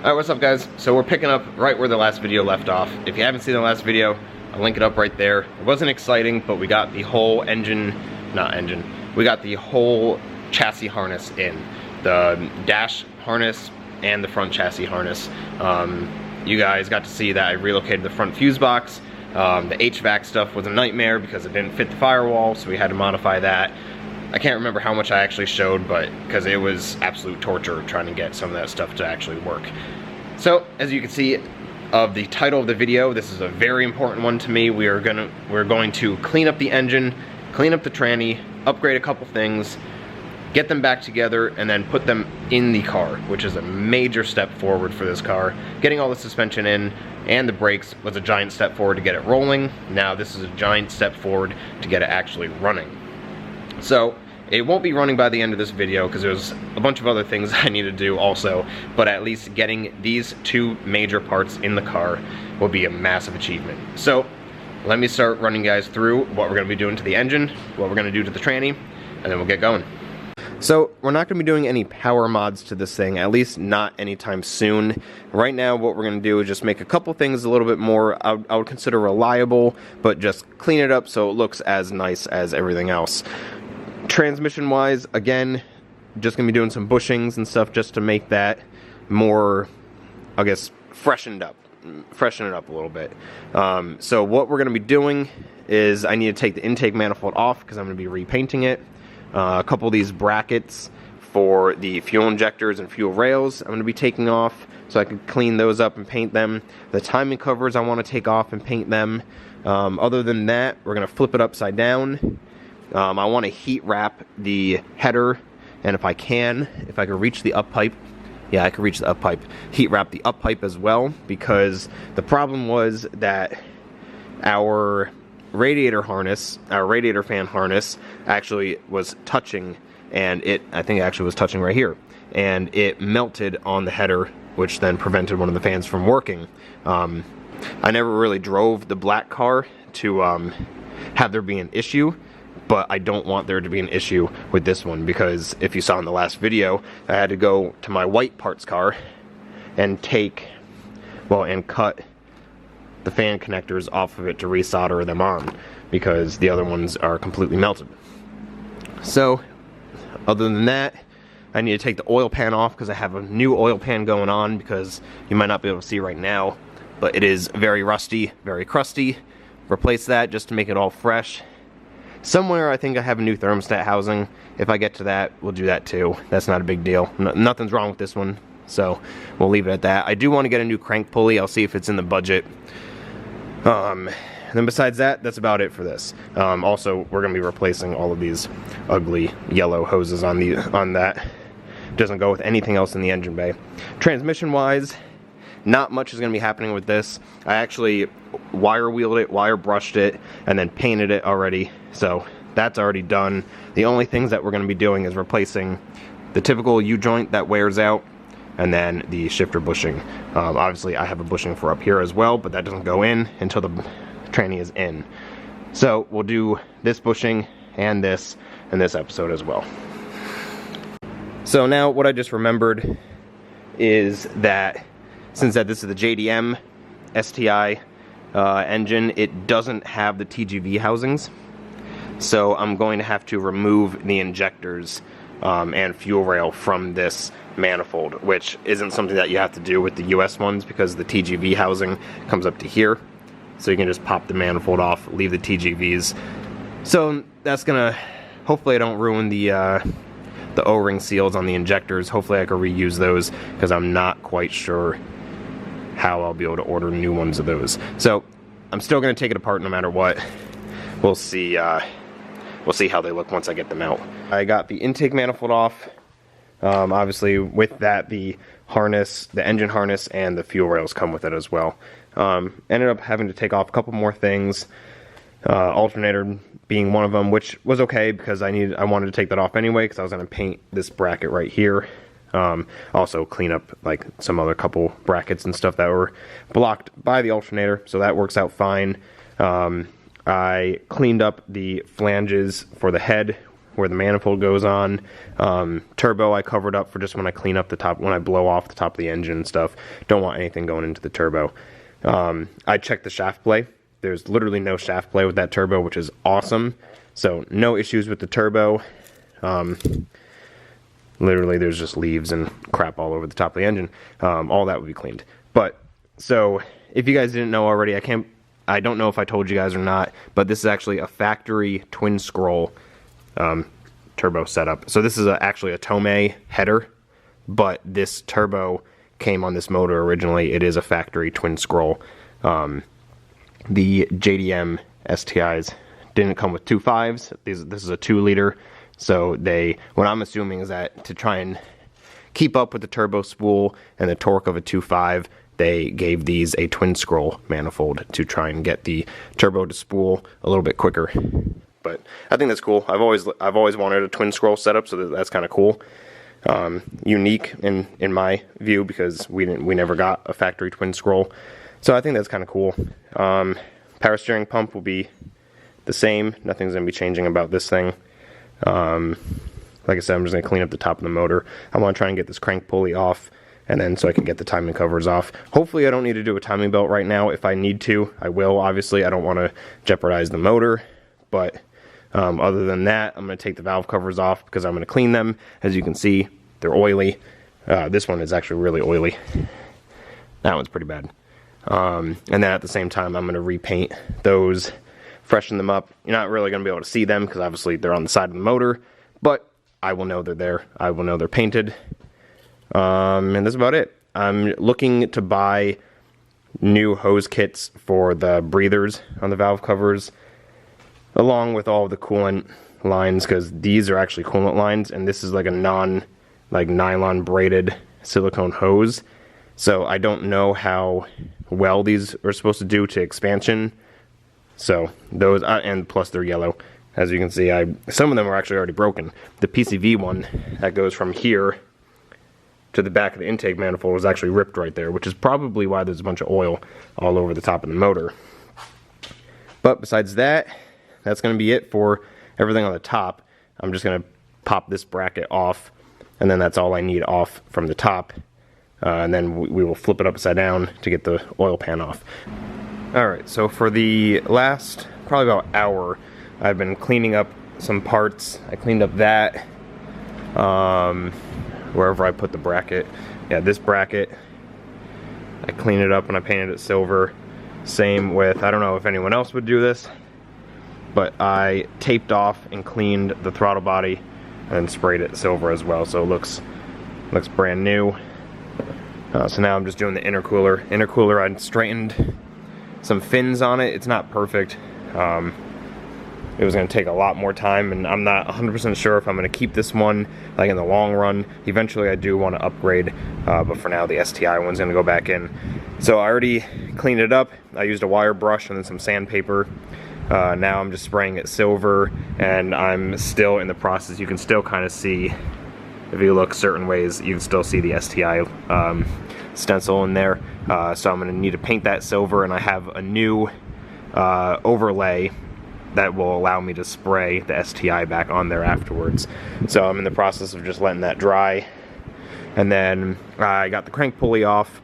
Alright, what's up guys? So we're picking up right where the last video left off. If you haven't seen the last video, I'll link it up right there. It wasn't exciting, but we got the whole we got the whole chassis harness in. The dash harness and the front chassis harness. You guys got to see that I relocated the front fuse box. The HVAC stuff was a nightmare because it didn't fit the firewall, so we had to modify that. I can't remember how much I actually showed, but because it was absolute torture trying to get some of that stuff to actually work. So, as you can see of the title of the video, this is a very important one to me. We're going to clean up the engine, clean up the tranny, upgrade a couple things, get them back together, and then put them in the car, which is a major step forward for this car. Getting all the suspension in and the brakes was a giant step forward to get it rolling. Now this is a giant step forward to get it actually running. So, it won't be running by the end of this video because there's a bunch of other things I need to do also, but at least getting these two major parts in the car will be a massive achievement. So, let me start running guys through what we're going to be doing to the engine, what we're going to do to the tranny, and then we'll get going. So, we're not going to be doing any power mods to this thing, at least not anytime soon. Right now, what we're going to do is just make a couple things a little bit more, I would consider reliable, but just clean it up so it looks as nice as everything else. Transmission wise, again, just gonna be doing some bushings and stuff just to make that more, I guess, freshen it up a little bit. So what we're gonna be doing is I need to take the intake manifold off because I'm gonna be repainting it. A couple of these brackets for the fuel injectors and fuel rails I'm gonna be taking off so I can clean those up and paint them. The timing covers I want to take off and paint them. Other than that, we're gonna flip it upside down. I want to heat wrap the header, and if I can reach the up pipe, yeah, I can reach the up pipe, heat wrap the up pipe as well, because the problem was that our radiator fan harness actually was touching, and I think it actually was touching right here, and it melted on the header, which then prevented one of the fans from working. I never really drove the black car to have there be an issue, but I don't want there to be an issue with this one, because if you saw in the last video, I had to go to my white parts car and cut the fan connectors off of it to resolder them on, because the other ones are completely melted. So, other than that, I need to take the oil pan off because I have a new oil pan going on, because you might not be able to see right now, but it is very rusty, very crusty. Replace that just to make it all fresh. Somewhere I think I have a new thermostat housing. If I get to that, we'll do that too. That's not a big deal. Nothing's wrong with this one, so we'll leave it at that. I do want to get a new crank pulley. I'll see if it's in the budget. And then besides that, that's about it for this. Also, we're going to be replacing all of these ugly yellow hoses on that. Doesn't go with anything else in the engine bay. Transmission wise, not much is going to be happening with this. I actually wire wheeled it, wire brushed it, and then painted it already. So that's already done. The only things that we're going to be doing is replacing the typical U-joint that wears out, and then the shifter bushing. Obviously I have a bushing for up here as well, but that doesn't go in until the tranny is in. So we'll do this bushing and this in this episode as well. So now what I just remembered is that since this is the JDM Sti engine, it doesn't have the TGV housings. So I'm going to have to remove the injectors and fuel rail from this manifold, which isn't something that you have to do with the US ones because the TGV housing comes up to here. So you can just pop the manifold off, leave the TGVs. So that's gonna, hopefully I don't ruin the O-ring seals on the injectors. Hopefully I can reuse those because I'm not quite sure how I'll be able to order new ones of those. So I'm still going to take it apart no matter what. We'll see how they look once I get them out. I got the intake manifold off. Obviously with that, the harness, the engine harness, and the fuel rails come with it as well. Ended up having to take off a couple more things. Alternator being one of them, which was okay because I wanted to take that off anyway because I was going to paint this bracket right here. Also clean up like some other couple brackets and stuff that were blocked by the alternator, so that works out fine. I cleaned up the flanges for the head where the manifold goes on. Turbo I covered up for just when I clean up the top, when I blow off the top of the engine and stuff. Don't want anything going into the turbo. I checked the shaft play. There's literally no shaft play with that turbo, which is awesome. So no issues with the turbo. Literally there's just leaves and crap all over the top of the engine. All that would be cleaned. But so if you guys didn't know already, I don't know if I told you guys or not, but this is actually a factory twin scroll turbo setup. So this is actually a Tomei header, but this turbo came on this motor originally. It is a factory twin scroll. The JDM STIs didn't come with 2.5s. This is a 2-liter. So what I'm assuming is that to try and keep up with the turbo spool and the torque of a 2.5, they gave these a twin scroll manifold to try and get the turbo to spool a little bit quicker. But I think that's cool. I've always wanted a twin scroll setup, so that's kind of cool. Unique in my view, because we never got a factory twin scroll. So I think that's kind of cool. Power steering pump will be the same. Nothing's going to be changing about this thing. Like I said, I'm just going to clean up the top of the motor. I want to try and get this crank pulley off, and then so I can get the timing covers off. Hopefully I don't need to do a timing belt right now. If I need to, I will. Obviously, I don't want to jeopardize the motor, but other than that, I'm going to take the valve covers off because I'm going to clean them. As you can see, they're oily. This one is actually really oily. That one's pretty bad. And then at the same time, I'm going to repaint those, freshen them up. You're not really going to be able to see them because obviously they're on the side of the motor, but I will know they're there. I will know they're painted. And that's about it. I'm looking to buy new hose kits for the breathers on the valve covers, along with all of the coolant lines, because these are actually coolant lines, and this is like a nylon braided silicone hose. So I don't know how well these are supposed to do to expansion. So those, and plus they're yellow. As you can see, some of them are actually already broken. The PCV one that goes from here to the back of the intake manifold was actually ripped right there, which is probably why there's a bunch of oil all over the top of the motor. But besides that, that's going to be it for everything on the top. I'm just going to pop this bracket off, and then that's all I need off from the top. And then we will flip it upside down to get the oil pan off. Alright, so for the last probably about hour, I've been cleaning up some parts. I cleaned up that, wherever I put the bracket. Yeah, this bracket, I cleaned it up and I painted it silver. Same with, I don't know if anyone else would do this, but I taped off and cleaned the throttle body and sprayed it silver as well, so it looks brand new. So now I'm just doing the intercooler. Intercooler, I straightened some fins on it. It's not perfect. It was going to take a lot more time, and I'm not 100% sure if I'm going to keep this one like in the long run. Eventually I do want to upgrade, but for now the STI one's going to go back in. So I already cleaned it up. I used a wire brush and then some sandpaper. Now I'm just spraying it silver, and I'm still in the process. You can still kind of see, if you look certain ways, you can still see the STI stencil in there. So I'm going to need to paint that silver, and I have a new overlay that will allow me to spray the STI back on there afterwards. So I'm in the process of just letting that dry. And then I got the crank pulley off.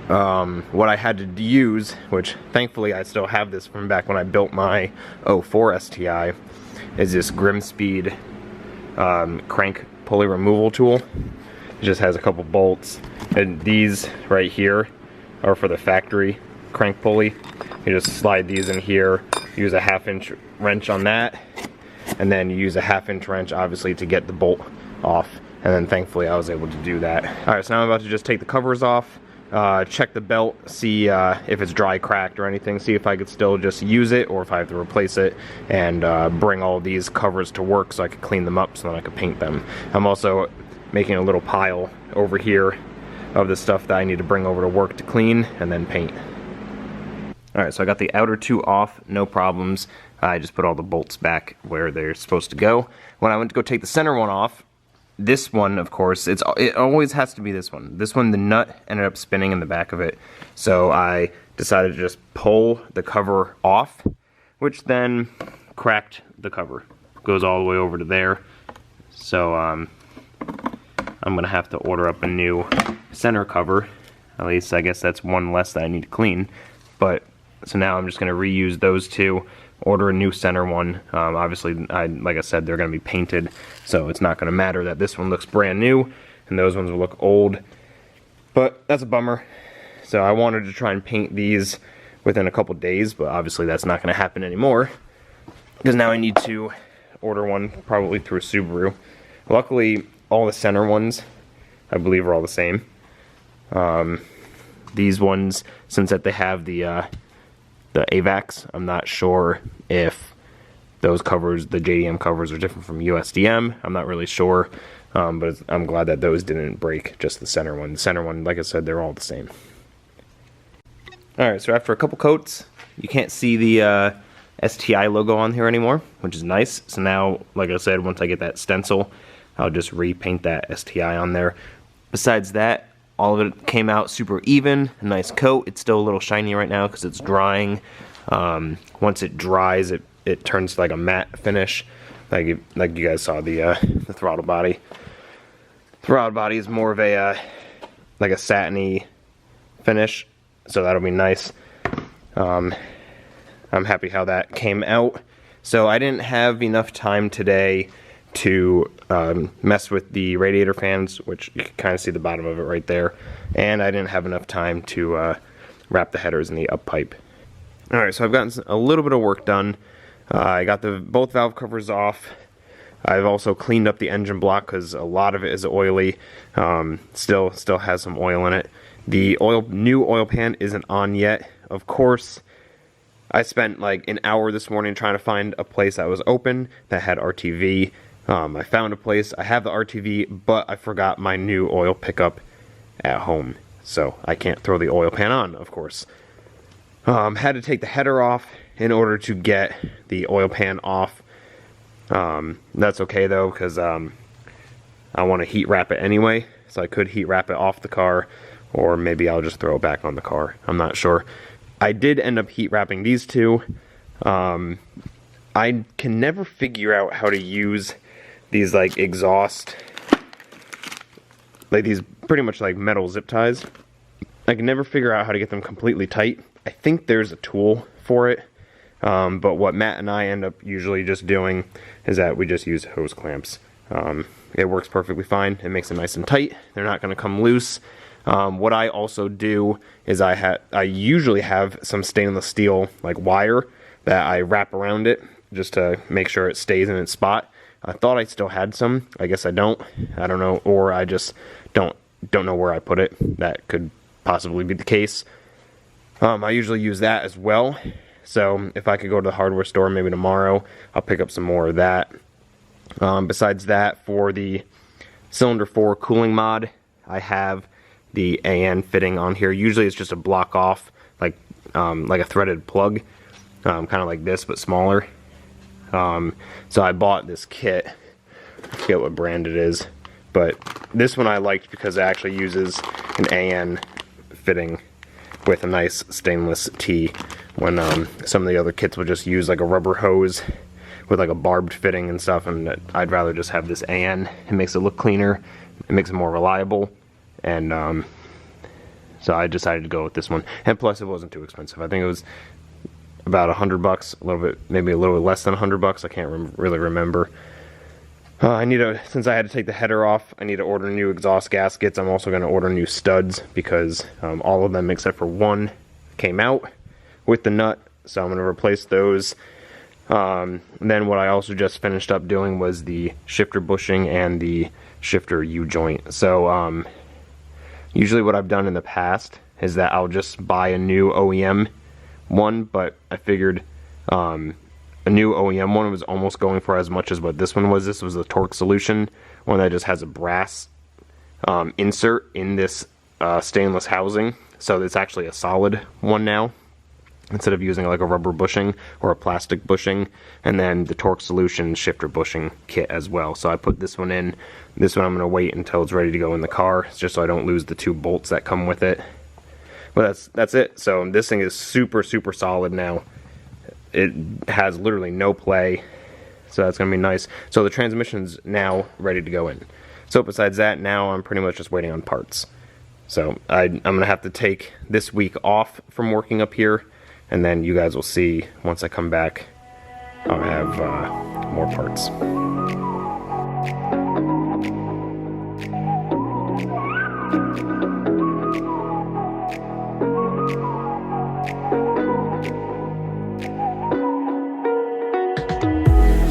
What I had to use, which thankfully I still have this from back when I built my 04 STI, is this Grimspeed crank pulley removal tool. It just has a couple bolts, and these right here are for the factory crank pulley. You just slide these in here, use a 1/2-inch wrench on that, and then you use a 1/2-inch wrench obviously to get the bolt off, and then thankfully I was able to do that. Alright, so now I'm about to just take the covers off, check the belt, see if it's dry cracked or anything, see if I could still just use it or if I have to replace it, and bring all these covers to work so I could clean them up so then I could paint them. I'm also making a little pile over here of the stuff that I need to bring over to work to clean and then paint. Alright, so I got the outer two off, no problems. I just put all the bolts back where they're supposed to go. When I went to go take the center one off, this one, of course, it always has to be this one. This one, the nut ended up spinning in the back of it. So I decided to just pull the cover off, which then cracked the cover. goes all the way over to there. So I'm gonna have to order up a new center cover. At least I guess that's one less that I need to clean. But so now I'm just gonna reuse those two, order a new center one. Obviously, like I said, they're gonna be painted, so it's not gonna matter that this one looks brand new and those ones will look old. But that's a bummer. So I wanted to try and paint these within a couple days, but obviously that's not gonna happen anymore, because now I need to order one probably through Subaru. Luckily, all the center ones, I believe, are all the same. These ones, since that they have the AVAX, I'm not sure if those covers, the JDM covers, are different from USDM. I'm not really sure, but I'm glad that those didn't break, just the center one. The center one, like I said, they're all the same. Alright, so after a couple coats, you can't see the STI logo on here anymore, which is nice. So now, like I said, once I get that stencil, I'll just repaint that STI on there. Besides that, all of it came out super even, a nice coat. It's still a little shiny right now because it's drying. Once it dries, it turns like a matte finish, like you guys saw the throttle body. Throttle body is more of a like a satiny finish, so that'll be nice. I'm happy how that came out. So I didn't have enough time today to mess with the radiator fans, which you can kind of see the bottom of it right there, and I didn't have enough time to wrap the headers in the up pipe. Alright, so I've gotten a little bit of work done. I got both valve covers off. I've also cleaned up the engine block because a lot of it is oily. Still has some oil in it. The new oil pan isn't on yet. Of course, I spent like an hour this morning trying to find a place that was open that had RTV. I found a place. I have the RTV, but I forgot my new oil pickup at home, so I can't throw the oil pan on, of course. Had to take the header off in order to get the oil pan off. That's okay though, because I want to heat wrap it anyway, so I could heat wrap it off the car, or maybe I'll just throw it back on the car. I'm not sure. I did end up heat wrapping these two. I can never figure out how to use these like exhaust, like these pretty much like metal zip ties. I can never figure out how to get them completely tight. I think there's a tool for it, but what Matt and I end up usually just doing is that we just use hose clamps. It works perfectly fine. It makes it nice and tight. They're not going to come loose. What I also do is I usually have some stainless steel like wire that I wrap around it just to make sure it stays in its spot. I thought I still had some. I guess I don't. I don't know, or I just don't know where I put it. That could possibly be the case. I usually use that as well. So if I could go to the hardware store maybe tomorrow, I'll pick up some more of that. Besides that, for the cylinder 4 cooling mod, I have the AN fitting on here. Usually it's just a block off, like a threaded plug, kind of like this but smaller. So I bought this kit. I forget what brand it is, but this one I liked because it actually uses an AN fitting with a nice stainless T, when some of the other kits would just use like a rubber hose with like a barbed fitting and stuff, and I'd rather just have this AN. It makes it look cleaner, it makes it more reliable, and so I decided to go with this one. And plus it wasn't too expensive. I think it was about $100, a little bit, maybe a little less than $100. I can't really remember. Since I had to take the header off, I need to order new exhaust gaskets. I'm also going to order new studs because all of them except for one came out with the nut, so I'm going to replace those. Then what I also just finished up doing was the shifter bushing and the shifter U-joint. So usually what I've done in the past is that I'll just buy a new OEM one, but I figured a new OEM one was almost going for as much as what this one was. This was the Torque Solution one that just has a brass insert in this stainless housing, so it's actually a solid one now instead of using like a rubber bushing or a plastic bushing. And then the Torque Solution shifter bushing kit as well. So I put this one in. This one I'm going to wait until it's ready to go in the car, just so I don't lose the 2 bolts that come with it. But that's it. So this thing is super solid now. It has literally no play. so that's gonna be nice. So the transmission's now ready to go in. So besides that, now I'm pretty much just waiting on parts. So I'm gonna have to take this week off from working up here, and then you guys will see once I come back, I'll have more parts.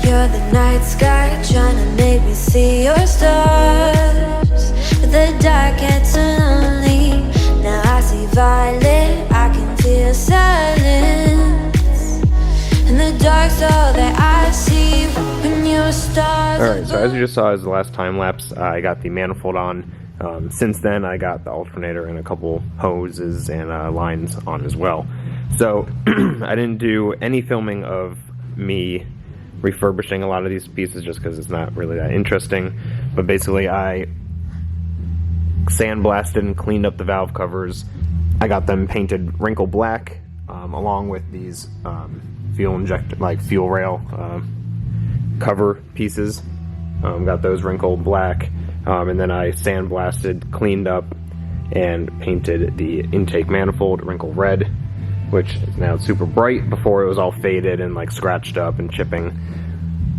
You're the night sky trying to make me see your stars, but the dark gets lonely. Now I see violet, I can feel silence, and the dark's all that I see when your stars. Alright, so as you just saw as the last time lapse, I got the manifold on. Since then I got the alternator and a couple hoses and lines on as well. So I didn't do any filming of me refurbishing a lot of these pieces just because it's not really that interesting, but basically I sandblasted and cleaned up the valve covers. I got them painted wrinkle black along with these fuel rail cover pieces. Got those wrinkled black, and then I sandblasted, cleaned up, and painted the intake manifold wrinkle red, which is now super bright. Before it was all faded and like scratched up and chipping.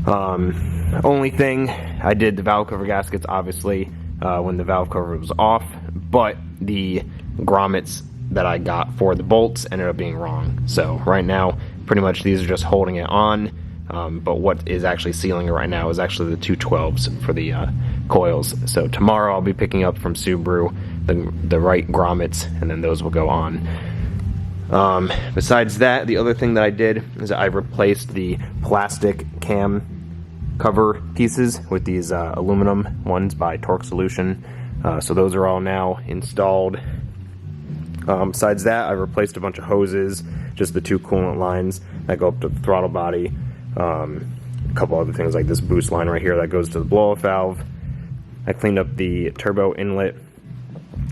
Only thing, I did the valve cover gaskets obviously when the valve cover was off, but the grommets that I got for the bolts ended up being wrong. So right now, pretty much these are just holding it on, but what is actually sealing it right now is actually the 212s for the coils. So tomorrow I'll be picking up from Subaru the right grommets, and then those will go on. Besides that, the other thing that I did is I replaced the plastic cam cover pieces with these aluminum ones by Torque Solution. So those are all now installed. Besides that, I replaced a bunch of hoses, just the two coolant lines that go up to the throttle body. A couple other things like this boost line right here that goes to the blow-off valve. I cleaned up the turbo inlet.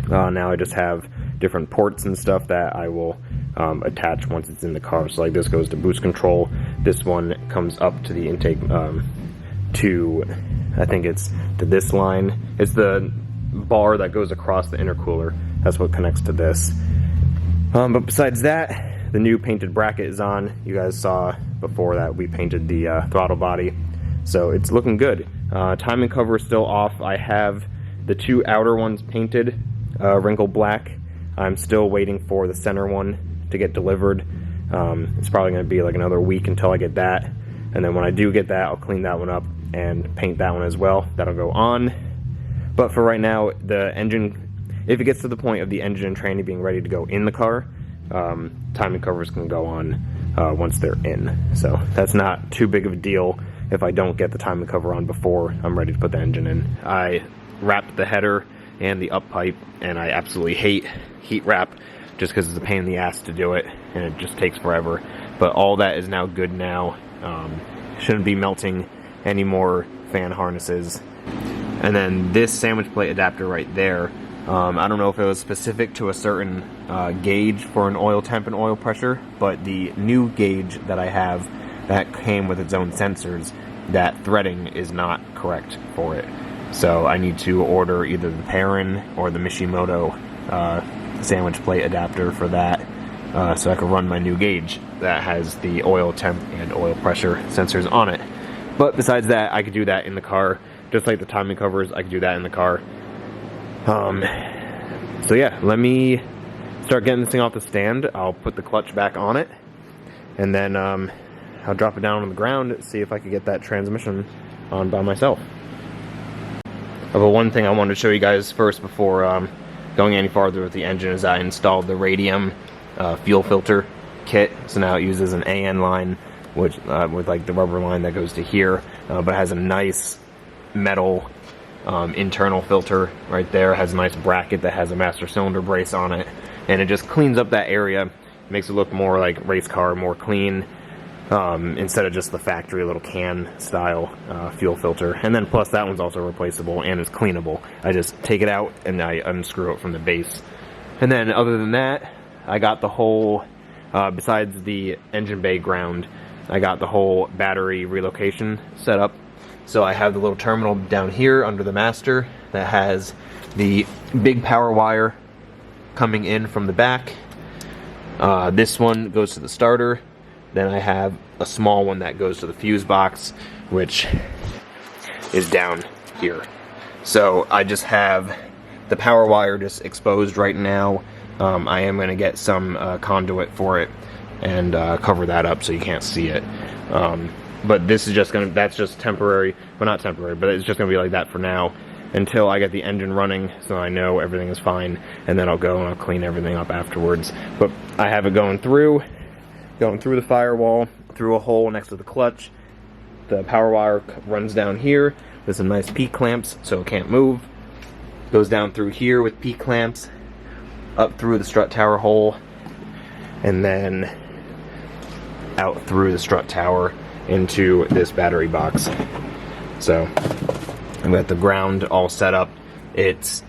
Now I just have different ports and stuff that I will attach once it's in the car. So like this goes to boost control. This one comes up to the intake to, I think it's to this line. It's the bar that goes across the intercooler. That's what connects to this. But besides that, the new painted bracket is on. You guys saw before that we painted the throttle body. So it's looking good. Timing cover is still off. I have the two outer ones painted, wrinkle black. I'm still waiting for the center one to get delivered. It's probably going to be like another week until I get that, and then when I do get that, I'll clean that one up and paint that one as well. That'll go on. But for right now, the engine, if it gets to the point of the engine and tranny being ready to go in the car, timing covers can go on once they're in. So that's not too big of a deal if I don't get the timing cover on before I'm ready to put the engine in. I wrapped the header and the up pipe, and I absolutely hate heat wrap just because it's a pain in the ass to do it and it just takes forever. But all that is now good now. Shouldn't be melting any more fan harnesses. And then this sandwich plate adapter right there, I don't know if it was specific to a certain gauge for an oil temp and oil pressure, but the new gauge that I have that came with its own sensors, that threading is not correct for it. So I need to order either the Perrin or the Mishimoto sandwich plate adapter for that, so I can run my new gauge that has the oil temp and oil pressure sensors on it. But besides that, I could do that in the car. Just like the timing covers, I could do that in the car. So yeah, let me start getting this thing off the stand. I'll put the clutch back on it, and then I'll drop it down on the ground, see if I could get that transmission on by myself. But one thing I wanted to show you guys first before going any farther with the engine is I installed the Radium fuel filter kit. So now it uses an AN line, which with like the rubber line that goes to here, but it has a nice metal internal filter right there. It has a nice bracket that has a master cylinder brace on it, and it just cleans up that area, makes it look more like race car, more clean, instead of just the factory little can style fuel filter. And then plus that one's also replaceable and it's cleanable. I just take it out and I unscrew it from the base. And then other than that, I got the whole besides the engine bay ground, I got the whole battery relocation set up. So I have the little terminal down here under the master that has the big power wire coming in from the back. This one goes to the starter. Then I have a small one that goes to the fuse box, which is down here. So I just have the power wire just exposed right now. I am going to get some conduit for it and cover that up so you can't see it. But this is just that's just temporary. Well, not temporary, but it's just going to be like that for now until I get the engine running, so I know everything is fine, and then I'll go and I'll clean everything up afterwards. But I have it going through the firewall, through a hole next to the clutch. The power wire runs down here with some nice P-clamps so it can't move. Goes down through here with P-clamps, up through the strut tower hole, and then out through the strut tower into this battery box. So I've got the ground all set up. It's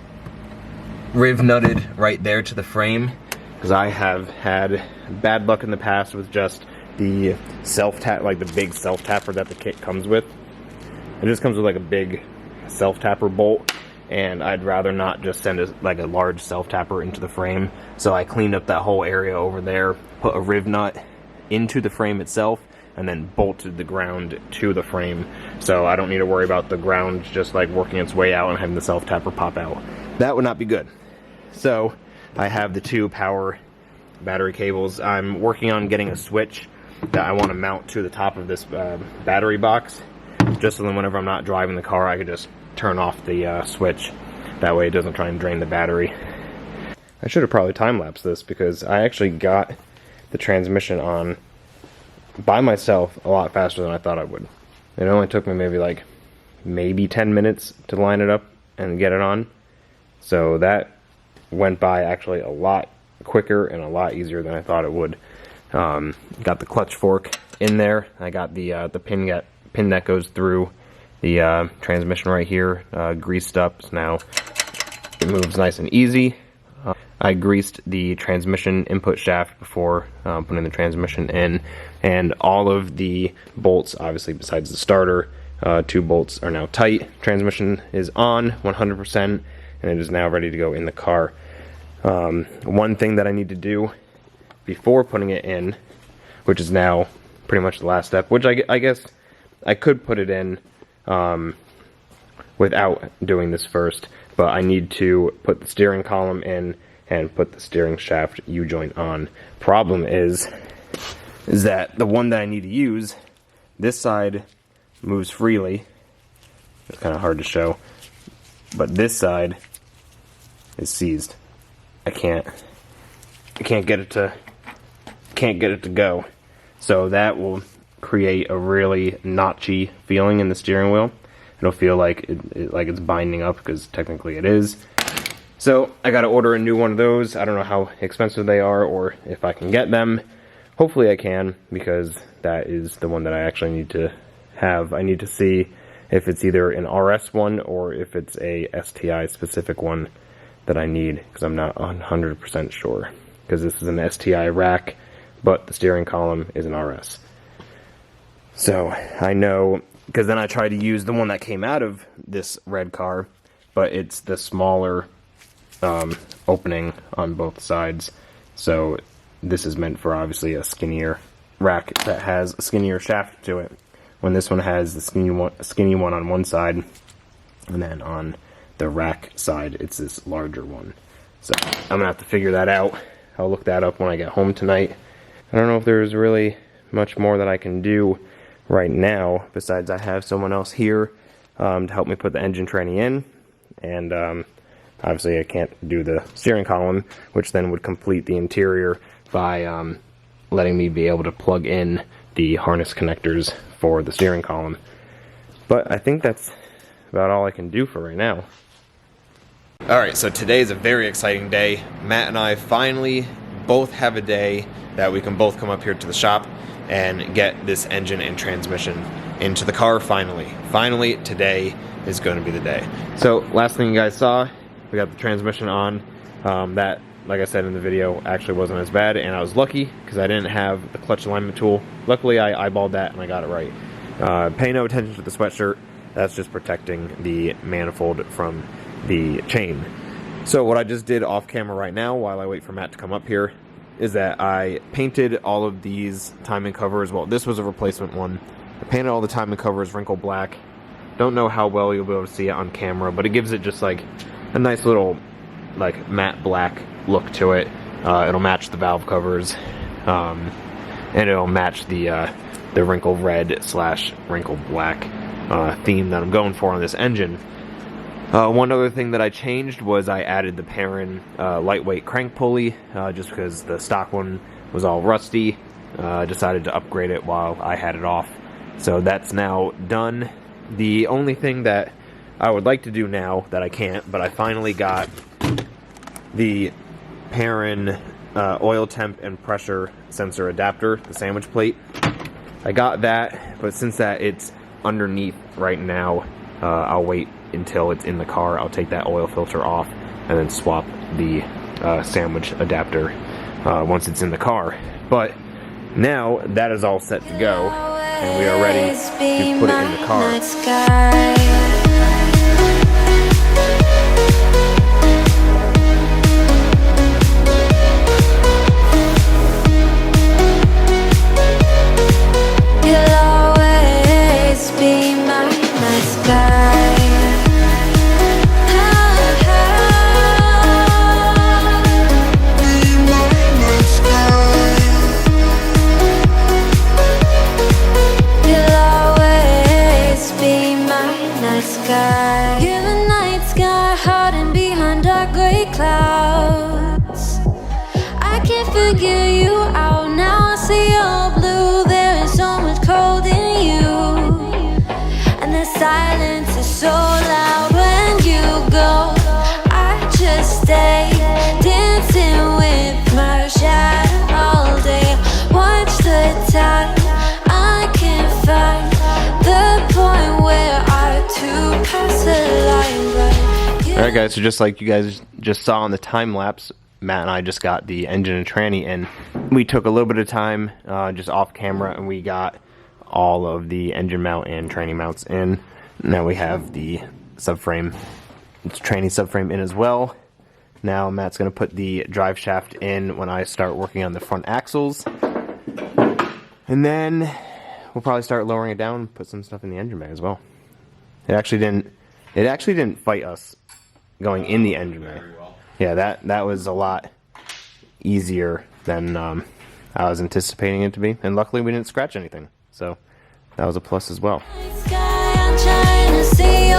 riv nutted right there to the frame, because I have had bad luck in the past with just the self-tap, like the big self-tapper that the kit comes with. It just comes with like a big self-tapper bolt, and I'd rather not just send a large self-tapper into the frame. So I cleaned up that whole area over there, put a riv nut into the frame itself, and then bolted the ground to the frame. So I don't need to worry about the ground just like working its way out and having the self-tapper pop out. That would not be good. So I have the 2 power battery cables. I'm working on getting a switch that I want to mount to the top of this battery box, just so then whenever I'm not driving the car, I could just turn off the switch. That way it doesn't try and drain the battery. I should have probably time-lapsed this, because I actually got the transmission on by myself a lot faster than I thought I would. It only took me maybe 10 minutes to line it up and get it on. So that went by actually a lot quicker and a lot easier than I thought it would. Got the clutch fork in there. I got the pin that goes through the transmission right here greased up, so now it moves nice and easy. I greased the transmission input shaft before putting the transmission in, and all of the bolts, obviously besides the starter, 2 bolts are now tight. Transmission is on 100%, and it is now ready to go in the car. One thing that I need to do before putting it in, which is now pretty much the last step, which I guess I could put it in without doing this first, but I need to put the steering column in and put the steering shaft U-joint on. Problem is that the one that I need to use, this side moves freely. It's kind of hard to show, but this side is seized. I can't get it to go. So that will create a really notchy feeling in the steering wheel. It'll feel like it's binding up, because technically it is. So I gotta order a new one of those. I don't know how expensive they are or if I can get them. Hopefully I can, because that is the one that I actually need to have. I need to see if it's either an RS one or if it's a STI specific one that I need, because I'm not 100% sure. Because this is an STI rack, but the steering column is an RS. So I know, because then I tried to use the one that came out of this red car, but it's the smaller opening on both sides. So this is meant for obviously a skinnier rack that has a skinnier shaft to it, when this one has the skinny one on one side, and then on the rack side it's this larger one. So I'm gonna have to figure that out. I'll look that up when I get home tonight. I don't know if there's really much more that I can do right now, besides I have someone else here to help me put the engine tranny in, and obviously I can't do the steering column, which then would complete the interior by letting me be able to plug in the harness connectors for the steering column. But I think that's about all I can do for right now. Alright, so today is a very exciting day. Matt and I finally both have a day that we can both come up here to the shop and get this engine and transmission into the car finally. Finally, today is going to be the day. So last thing you guys saw, we got the transmission on. That like I said in the video, actually wasn't as bad, and I was lucky because I didn't have the clutch alignment tool. Luckily, I eyeballed that and I got it right. Pay no attention to the sweatshirt. That's just protecting the manifold from the chain. So what I just did off camera right now, while I wait for Matt to come up here, is that I painted all of these timing covers. Well, this was a replacement one. I painted all the timing covers wrinkle black. Don't know how well you'll be able to see it on camera, but it gives it just like a nice little like matte black look to it. It'll match the valve covers, and it'll match the wrinkle red / wrinkle black theme that I'm going for on this engine. One other thing that I changed was I added the Perrin lightweight crank pulley, just because the stock one was all rusty. Decided to upgrade it while I had it off. So that's now done. The only thing that I would like to do now that I can't, but I finally got the Perrin oil temp and pressure sensor adapter, the sandwich plate. I got that, but since that it's underneath right now, I'll wait until it's in the car. I'll take that oil filter off and then swap the sandwich adapter once it's in the car. But now that is all set to go, and we are ready to put it in the car. You're the night sky hiding behind dark gray clouds. I can't figure you out now. I see all blue. There is so much cold in you, and the silence is so loud when you go. I just stay dancing with my shadow all day. Watch the time. I can't find the point where Alright guys, so just like you guys just saw on the time lapse, Matt and I just got the engine and tranny in. We took a little bit of time just off camera, and we got all of the engine mount and tranny mounts in. Now we have the subframe, tranny subframe in as well. Now Matt's going to put the drive shaft in when I start working on the front axles. And then we'll probably start lowering it down and put some stuff in the engine bay as well. It actually didn't fight us going in the engine bay. Yeah, that was a lot easier than I was anticipating it to be, and luckily we didn't scratch anything, so that was a plus as well. I'm trying to see